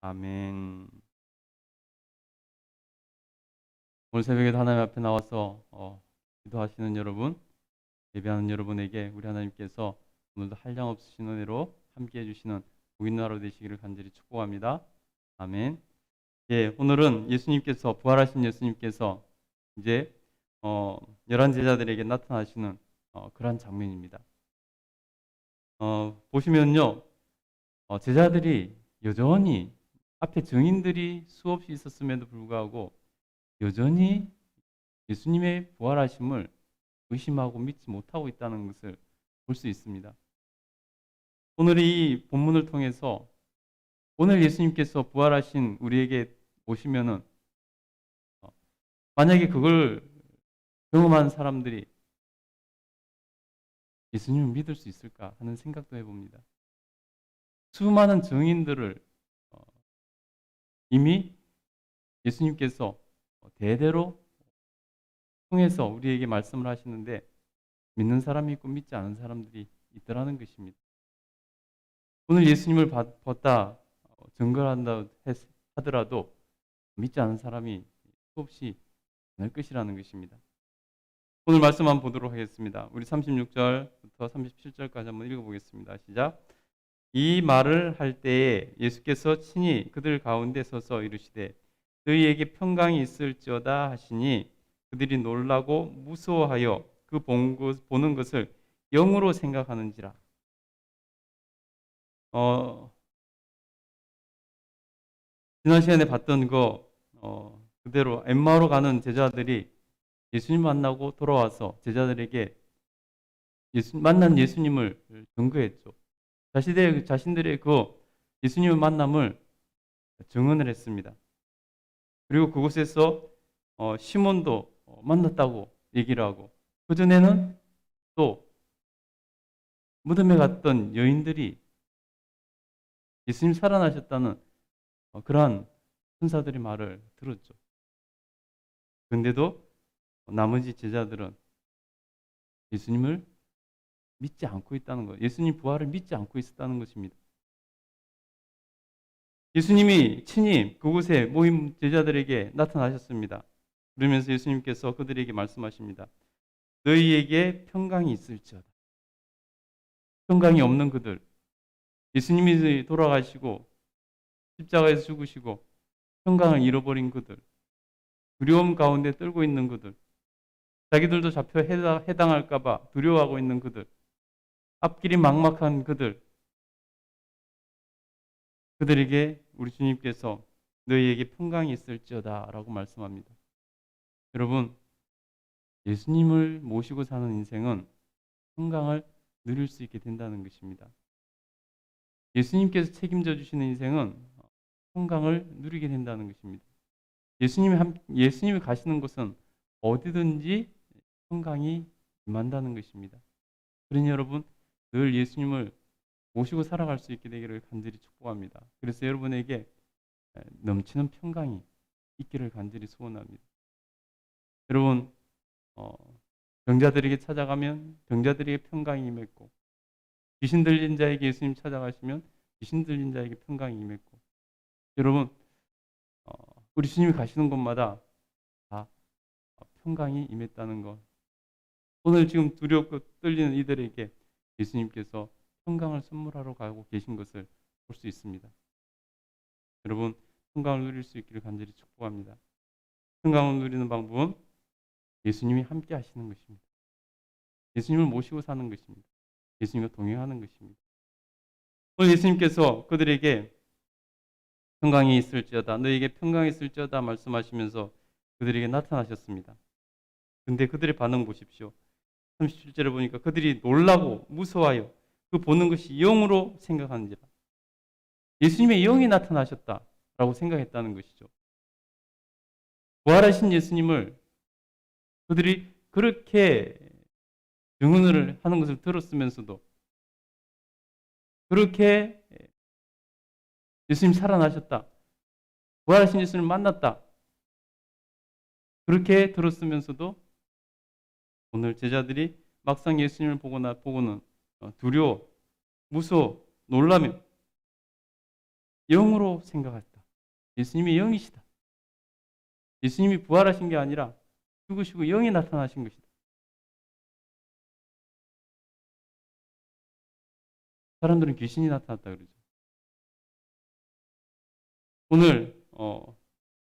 아멘. 오늘 새벽에 하나님 앞에 나와서 기도하시는 여러분, 예배하는 여러분에게 우리 하나님께서 오늘도 한량없으신 은혜로 함께해 주시는 복 있는 하루 되시기를 간절히 축복합니다. 아멘. 예, 오늘은 예수님께서 부활하신 예수님께서 이제 11 제자들에게 나타나시는 그러한 장면입니다. 보시면요, 제자들이 여전히 앞에 증인들이 수없이 있었음에도 불구하고 여전히 예수님의 부활하심을 의심하고 믿지 못하고 있다는 것을 볼 수 있습니다. 오늘 이 본문을 통해서 오늘 예수님께서 부활하신 우리에게 오시면은 만약에 그걸 경험한 사람들이 예수님을 믿을 수 있을까 하는 생각도 해봅니다. 수많은 증인들을 이미 예수님께서 대대로 통해서 우리에게 말씀을 하시는데 믿는 사람이 있고 믿지 않은 사람들이 있더라는 것입니다. 오늘 예수님을 봤다 증거한다 하더라도 믿지 않은 사람이 수없이 많을 것이라는 것입니다. 오늘 말씀 한번 보도록 하겠습니다. 우리 36절부터 37절까지 한번 읽어보겠습니다. 시작. 이 말을 할 때에 예수께서 친히 그들 가운데 서서 이르시되 너희에게 평강이 있을지어다 하시니 그들이 놀라고 무서워하여 그 보는 것을 영으로 생각하는지라. 지난 시간에 봤던 거 그대로 엠마오로 가는 제자들이 예수님 만나고 돌아와서 제자들에게 만난 예수님을 증거했죠. 자신들의 그 예수님의 만남을 증언을 했습니다. 그리고 그곳에서 시몬도 만났다고 얘기를 하고 그전에는 또 무덤에 갔던 여인들이 예수님 살아나셨다는 그러한 천사들의 말을 들었죠. 그런데도 나머지 제자들은 예수님을 믿지 않고 있다는 것, 예수님 부활을 믿지 않고 있었다는 것입니다. 예수님이 친히 그곳에 모인 제자들에게 나타나셨습니다. 그러면서 예수님께서 그들에게 말씀하십니다. 너희에게 평강이 있을지어다. 평강이 없는 그들, 예수님이 돌아가시고 십자가에서 죽으시고 평강을 잃어버린 그들, 두려움 가운데 떨고 있는 그들, 자기들도 잡혀 해당할까 봐 두려워하고 있는 그들, 앞길이 막막한 그들에게 우리 주님께서 너희에게 평강이 있을지어다 라고 말씀합니다. 여러분, 예수님을 모시고 사는 인생은 평강을 누릴 수 있게 된다는 것입니다. 예수님께서 책임져 주시는 인생은 평강을 누리게 된다는 것입니다. 예수님이 가시는 곳은 어디든지 평강이 임한다는 것입니다. 그러니 여러분, 늘 예수님을 모시고 살아갈 수 있게 되기를 간절히 축복합니다. 그래서 여러분에게 넘치는 평강이 있기를 간절히 소원합니다. 여러분, 병자들에게 찾아가면 병자들에게 평강이 임했고 귀신 들린 자에게 예수님 찾아가시면 귀신 들린 자에게 평강이 임했고 여러분, 우리 주님이 가시는 곳마다 다 평강이 임했다는 것. 오늘 지금 두렵고 떨리는 이들에게 예수님께서 평강을 선물하러 가고 계신 것을 볼 수 있습니다. 여러분, 평강을 누릴 수 있기를 간절히 축복합니다. 평강을 누리는 방법은 예수님이 함께 하시는 것입니다. 예수님을 모시고 사는 것입니다. 예수님과 동행하는 것입니다. 오늘 예수님께서 그들에게 평강이 있을지어다, 너에게 평강이 있을지어다 말씀하시면서 그들에게 나타나셨습니다. 근데 그들의 반응 보십시오. 37절에 보니까 그들이 놀라고 무서워하여 그 보는 것이 영으로 생각하는지라. 예수님의 영이 나타나셨다라고 생각했다는 것이죠. 부활하신 예수님을 그들이 그렇게 증언을 하는 것을 들었으면서도 그렇게 예수님 살아나셨다, 부활하신 예수님을 만났다 그렇게 들었으면서도 오늘 제자들이 막상 예수님을 보고는 두려워, 무서워, 놀라며 영으로 생각했다. 예수님이 영이시다. 예수님이 부활하신 게 아니라 죽으시고 영이 나타나신 것이다. 사람들은 귀신이 나타났다 그러죠. 오늘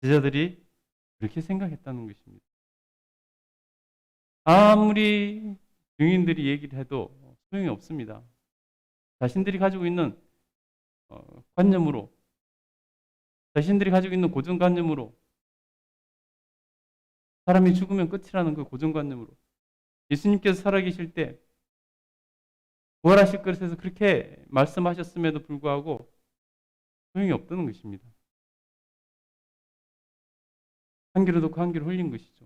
제자들이 그렇게 생각했다는 것입니다. 아무리 증인들이 얘기를 해도 소용이 없습니다. 자신들이 가지고 있는 관념으로, 자신들이 가지고 있는 고정관념으로, 사람이 죽으면 끝이라는 그 고정관념으로, 예수님께서 살아계실 때 부활하실 것에서 그렇게 말씀하셨음에도 불구하고 소용이 없다는 것입니다. 한 귀로 듣고 한 귀로 흘린 것이죠.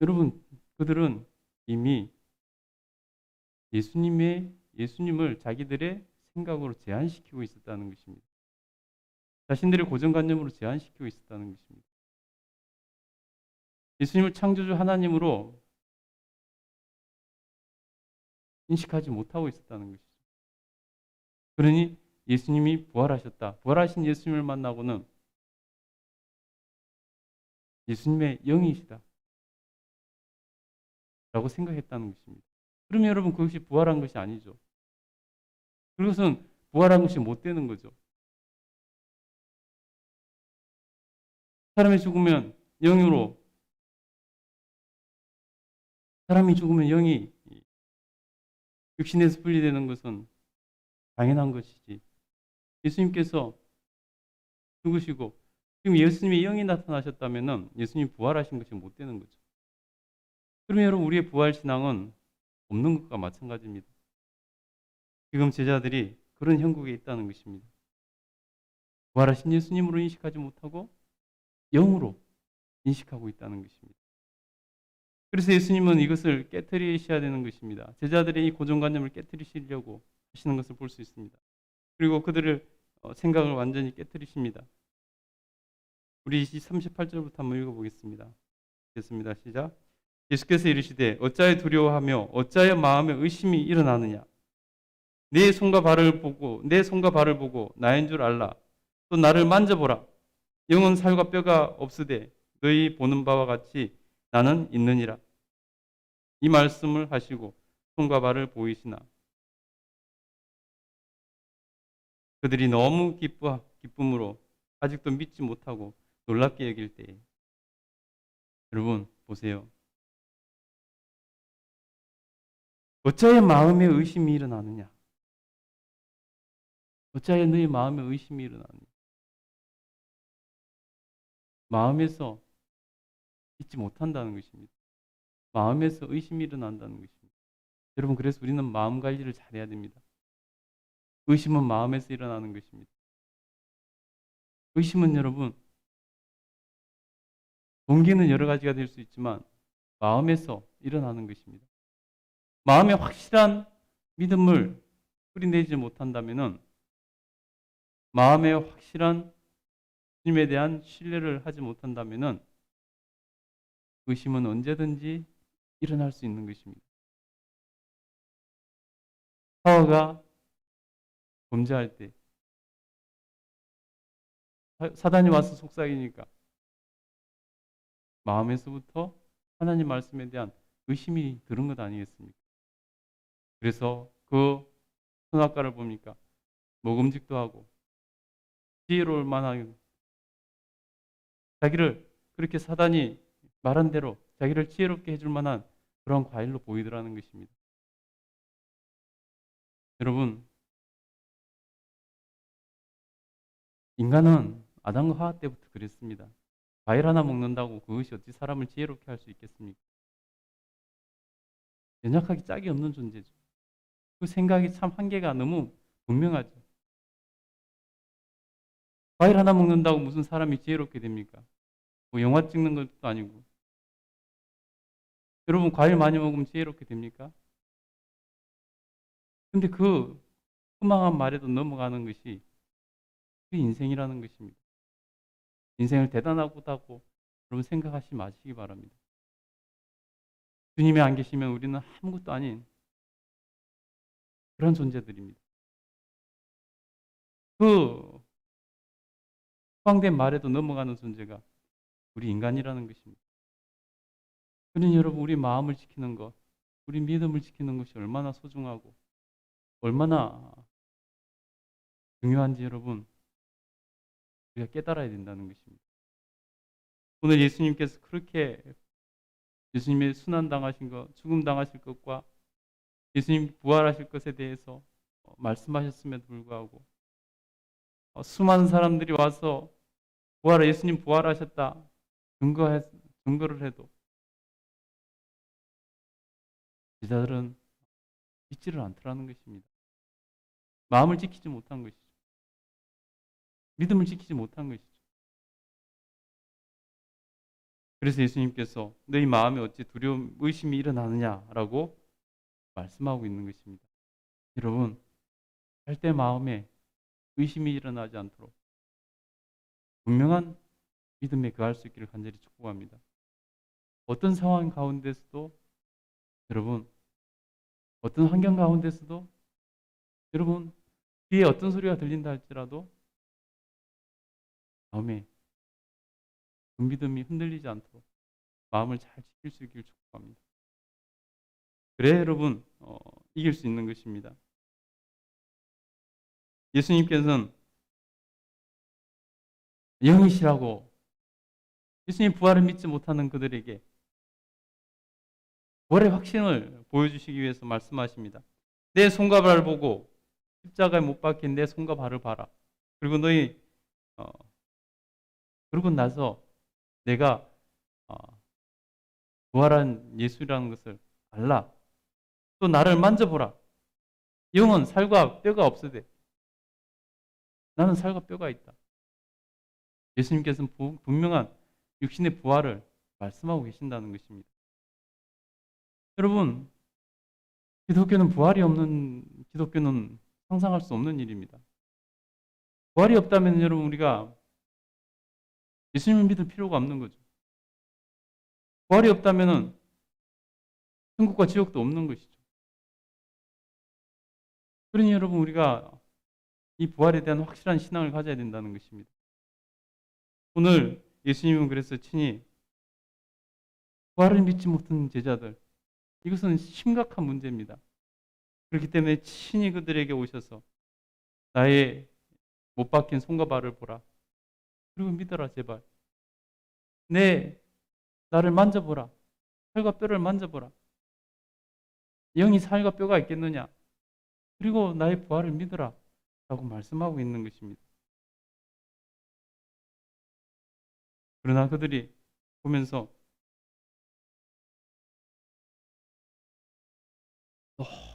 여러분, 그들은 이미 예수님을 자기들의 생각으로 제한시키고 있었다는 것입니다. 자신들의 고정관념으로 제한시키고 있었다는 것입니다. 예수님을 창조주 하나님으로 인식하지 못하고 있었다는 것이죠. 그러니 예수님이 부활하셨다. 부활하신 예수님을 만나고는 예수님의 영이시다. 라고 생각했다는 것입니다. 그러면 여러분 그것이 부활한 것이 아니죠. 그것은 부활한 것이 못 되는 거죠. 사람이 죽으면 영으로, 사람이 죽으면 영이 육신에서 분리되는 것은 당연한 것이지. 예수님께서 죽으시고 지금 예수님의 영이 나타나셨다면 예수님이 부활하신 것이 못 되는 거죠. 그러면 여러분 우리의 부활 신앙은 없는 것과 마찬가지입니다. 지금 제자들이 그런 형국에 있다는 것입니다. 부활하신 예수님으로 인식하지 못하고 영으로 인식하고 있다는 것입니다. 그래서 예수님은 이것을 깨트리셔야 되는 것입니다. 제자들의 이 고정관념을 깨트리시려고 하시는 것을 볼 수 있습니다. 그리고 그들을 생각을 완전히 깨트리십니다. 우리 38절부터 한번 읽어보겠습니다. 됐습니다. 시작. 예수께서 이르시되 어찌하여 두려워하며 어찌하여 마음에 의심이 일어나느냐. 내 손과 발을 보고 나인 줄 알라. 또 나를 만져보라. 영은 살과 뼈가 없으되 너희 보는 바와 같이 나는 있느니라. 이 말씀을 하시고 손과 발을 보이시나 그들이 너무 기쁨으로 아직도 믿지 못하고 놀랍게 여길 때에 여러분 보세요. 어찌하여 마음에 의심이 일어나느냐. 어찌하여 너희 마음에 의심이 일어나느냐. 마음에서 믿지 못한다는 것입니다. 마음에서 의심이 일어난다는 것입니다. 여러분 그래서 우리는 마음 관리를 잘해야 됩니다. 의심은 마음에서 일어나는 것입니다. 의심은 여러분 동기는 여러 가지가 될 수 있지만 마음에서 일어나는 것입니다. 마음에 확실한 믿음을 뿌리내지 못한다면 마음에 확실한 주님에 대한 신뢰를 하지 못한다면 의심은 언제든지 일어날 수 있는 것입니다. 하와가 범죄할 때 사단이 와서 속삭이니까 마음에서부터 하나님 말씀에 대한 의심이 들은 것 아니겠습니까? 그래서 그 선악과를 보니까 먹음직도 하고 지혜로울 만한 자기를 그렇게 사단이 말한 대로 자기를 지혜롭게 해줄 만한 그런 과일로 보이더라는 것입니다. 여러분 인간은 아담과 하와 때부터 그랬습니다. 과일 하나 먹는다고 그것이 어찌 사람을 지혜롭게 할 수 있겠습니까? 연약하기 짝이 없는 존재죠. 그 생각이 참 한계가 너무 분명하죠. 과일 하나 먹는다고 무슨 사람이 지혜롭게 됩니까? 뭐 영화 찍는 것도 아니고. 여러분 과일 많이 먹으면 지혜롭게 됩니까? 근데 그 허망한 말에도 넘어가는 것이 그 인생이라는 것입니다. 인생을 대단하다고 여러분 생각하지 마시기 바랍니다. 주님이 안 계시면 우리는 아무것도 아닌 그런 존재들입니다. 그 허황된 말에도 넘어가는 존재가 우리 인간이라는 것입니다. 그러니 여러분, 우리 마음을 지키는 것, 우리 믿음을 지키는 것이 얼마나 소중하고 얼마나 중요한지 여러분, 우리가 깨달아야 된다는 것입니다. 오늘 예수님께서 그렇게 예수님의 순환당하신 것, 죽음당하실 것과 예수님 부활하실 것에 대해서 말씀하셨음에도 불구하고 수많은 사람들이 와서 예수님 부활하셨다 증거를 해도 제자들은 믿지를 않더라는 것입니다. 마음을 지키지 못한 것이죠. 믿음을 지키지 못한 것이죠. 그래서 예수님께서 너희 마음에 어찌 두려움, 의심이 일어나느냐라고 말씀하고 있는 것입니다. 여러분, 절대 마음에 의심이 일어나지 않도록 분명한 믿음에 거할 수 있기를 간절히 축복합니다. 어떤 상황 가운데서도 여러분, 어떤 환경 가운데서도 여러분, 뒤에 어떤 소리가 들린다 할지라도 마음에 그 믿음이 흔들리지 않도록 마음을 잘 지킬 수 있기를 축복합니다. 그래 여러분, 이길 수 있는 것입니다. 예수님께서는 영이시라고 예수님 부활을 믿지 못하는 그들에게 부활의 확신을 보여주시기 위해서 말씀하십니다. 내 손과 발을 보고 십자가에 못 박힌 내 손과 발을 봐라. 그리고 너희 그러고 나서 내가 부활한 예수라는 것을 알라. 또 나를 만져보라. 영은 살과 뼈가 없으되 나는 살과 뼈가 있다. 예수님께서는 분명한 육신의 부활을 말씀하고 계신다는 것입니다. 여러분, 기독교는 상상할 수 없는 일입니다. 부활이 없다면 여러분, 우리가 예수님을 믿을 필요가 없는 거죠. 부활이 없다면 천국과 지옥도 없는 것이죠. 그러니 여러분, 우리가 이 부활에 대한 확실한 신앙을 가져야 된다는 것입니다. 오늘 예수님은 그래서 친히 부활을 믿지 못하는 제자들, 이것은 심각한 문제입니다. 그렇기 때문에 친히 그들에게 오셔서 나의 못 박힌 손과 발을 보라. 그리고 믿어라 제발. 나를 만져보라. 살과 뼈를 만져보라. 영이 살과 뼈가 있겠느냐. 그리고 나의 부활을 믿어라. 라고 말씀하고 있는 것입니다. 그러나 그들이 보면서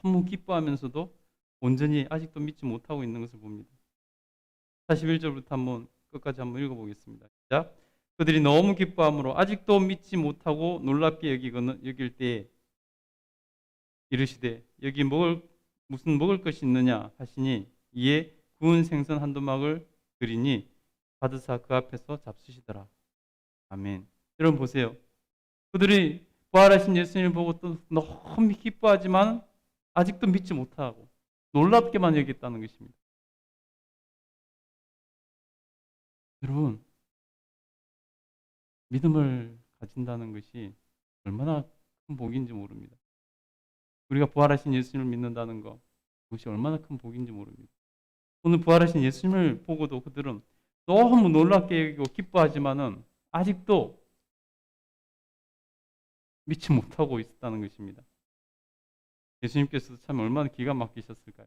너무 기뻐하면서도 온전히 아직도 믿지 못하고 있는 것을 봅니다. 41절부터 끝까지 한번 읽어보겠습니다. 시작. 그들이 너무 기뻐함으로 아직도 믿지 못하고 놀랍게 여길 때에 이르시되 여기 무슨 먹을 것이 있느냐 하시니 이에 구운 생선 한 토막을 드리니 받으사 그 앞에서 잡수시더라. 아멘. 여러분 보세요. 그들이 부활하신 예수님을 보고 또 너무 기뻐하지만 아직도 믿지 못하고 놀랍게만 여겼다는 것입니다. 여러분, 믿음을 가진다는 것이 얼마나 큰 복인지 모릅니다. 우리가 부활하신 예수님을 믿는다는 것, 그것이 얼마나 큰 복인지 모릅니다. 오늘 부활하신 예수님을 보고도 그들은 너무 놀랍게 여기고 기뻐하지만은 아직도 믿지 못하고 있었다는 것입니다. 예수님께서도 참 얼마나 기가 막히셨을까요?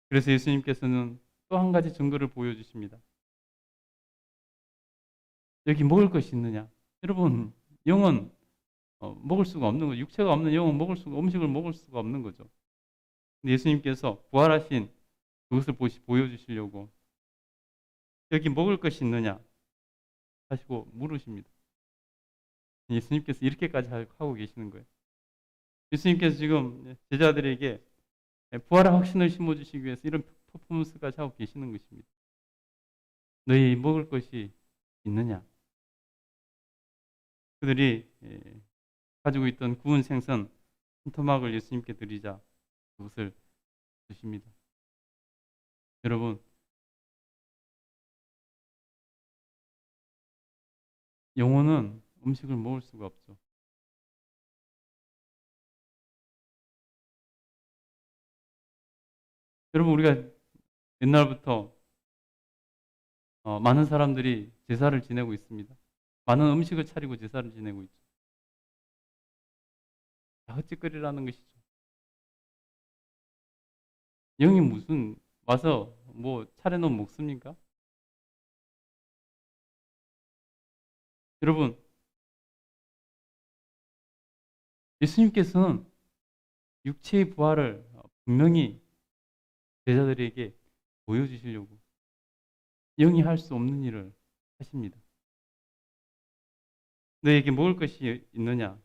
그래서 예수님께서는 또 한 가지 증거를 보여주십니다. 여기 먹을 것이 있느냐? 여러분, 영은 먹을 수가 없는 거죠. 육체가 없는 영은 음식을 먹을 수가 없는 거죠. 근데 예수님께서 부활하신 그것을 보여주시려고 여기 먹을 것이 있느냐 하시고 물으십니다. 예수님께서 이렇게까지 하고 계시는 거예요. 예수님께서 지금 제자들에게 부활의 확신을 심어주시기 위해서 이런 퍼포먼스까지 하고 계시는 것입니다. 너희 먹을 것이 있느냐? 그들이 가지고 있던 구운 생선 한 토막을 예수님께 드리자 그것을 주십니다. 여러분, 영혼은 음식을 먹을 수가 없죠. 여러분, 우리가 옛날부터 많은 사람들이 제사를 지내고 있습니다. 많은 음식을 차리고 제사를 지내고 있죠. 다 헛짓거리라는 것이죠. 영이 무슨 와서 뭐 차려놓으면 먹습니까? 여러분, 예수님께서는 육체의 부활을 분명히 제자들에게 보여주시려고 영이 할 수 없는 일을 하십니다. 너에게 먹을 것이 있느냐?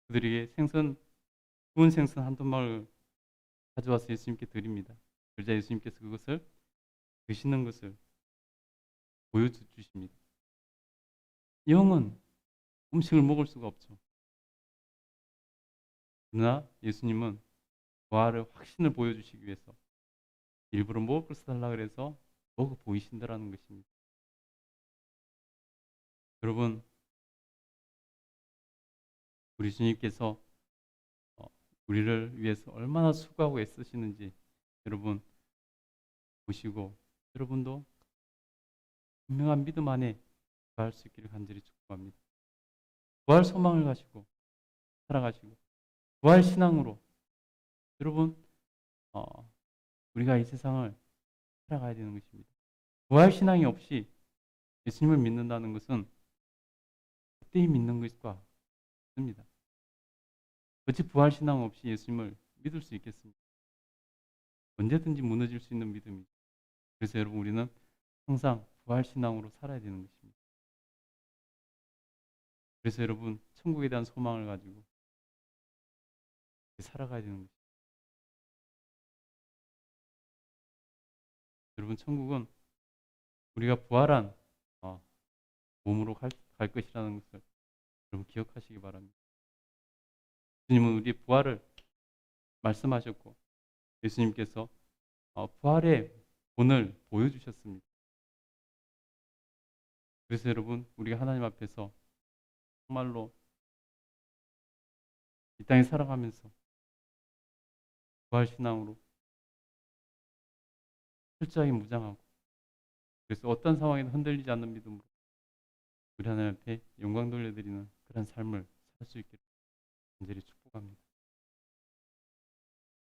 그들에게 구운 생선 한 토막을 가져와서 예수님께 드립니다. 그러자 예수님께서 그것을 드시는 것을 보여주십니다. 영은 음식을 먹을 수가 없죠. 그러나 예수님은 부활의 확신을 보여주시기 위해서 일부러 먹을 것을 달라 그래서 먹어 보이신다라는 것입니다. 여러분, 우리 주님께서 우리를 위해서 얼마나 수고하고 애쓰시는지 여러분 보시고 여러분도 분명한 믿음 안에 부활할 수 있기를 간절히 축복합니다. 부활 소망을 가지고 살아가시고 부활 신앙으로 여러분 우리가 이 세상을 살아가야 되는 것입니다. 부활 신앙이 없이 예수님을 믿는다는 것은 그때히 믿는 것과 같습니다. 어찌 부활 신앙 없이 예수님을 믿을 수 있겠습니까? 언제든지 무너질 수 있는 믿음이죠. 그래서 여러분 우리는 항상 부활 신앙으로 살아야 되는 것입니다. 그래서 여러분 천국에 대한 소망을 가지고 살아가야 되는 것입니다. 여러분 천국은 우리가 부활한 몸으로 갈 것이라는 것을 여러분 기억하시기 바랍니다. 주님은 우리의 부활을 말씀하셨고 예수님께서 부활의 본을 보여주셨습니다. 그래서 여러분 우리가 하나님 앞에서 정말로 이 땅에 살아가면서 부활 신앙으로 철저하게 무장하고 그래서 어떤 상황에도 흔들리지 않는 믿음으로 우리 하나님 앞에 영광 돌려드리는 그런 삶을 살 수 있기를 간절히 축복합니다.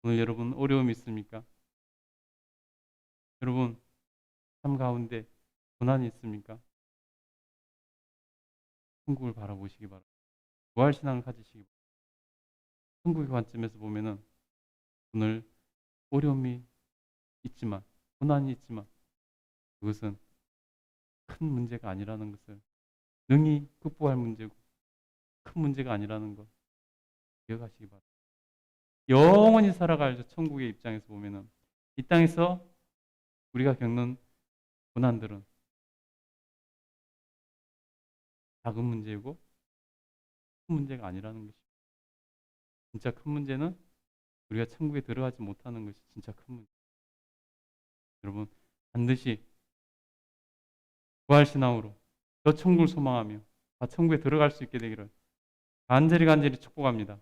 오늘 여러분 어려움이 있습니까? 여러분 삶 가운데 고난이 있습니까? 천국을 바라보시기 바랍니다. 부활 신앙을 가지시기 바랍니다. 천국의 관점에서 보면은 오늘 어려움이 있지만 고난이 있지만 그것은 큰 문제가 아니라는 것을 능히 극복할 문제고 큰 문제가 아니라는 것 기억하시기 바랍니다. 영원히 살아갈 천국의 입장에서 보면은 이 땅에서 우리가 겪는 고난들은 작은 문제이고 큰 문제가 아니라는 것입니다. 진짜 큰 문제는 우리가 천국에 들어가지 못하는 것이 진짜 큰 문제. 여러분 반드시 부활 신앙으로 저 천국을 소망하며 천국에 들어갈 수 있게 되기를 간절히 축복합니다.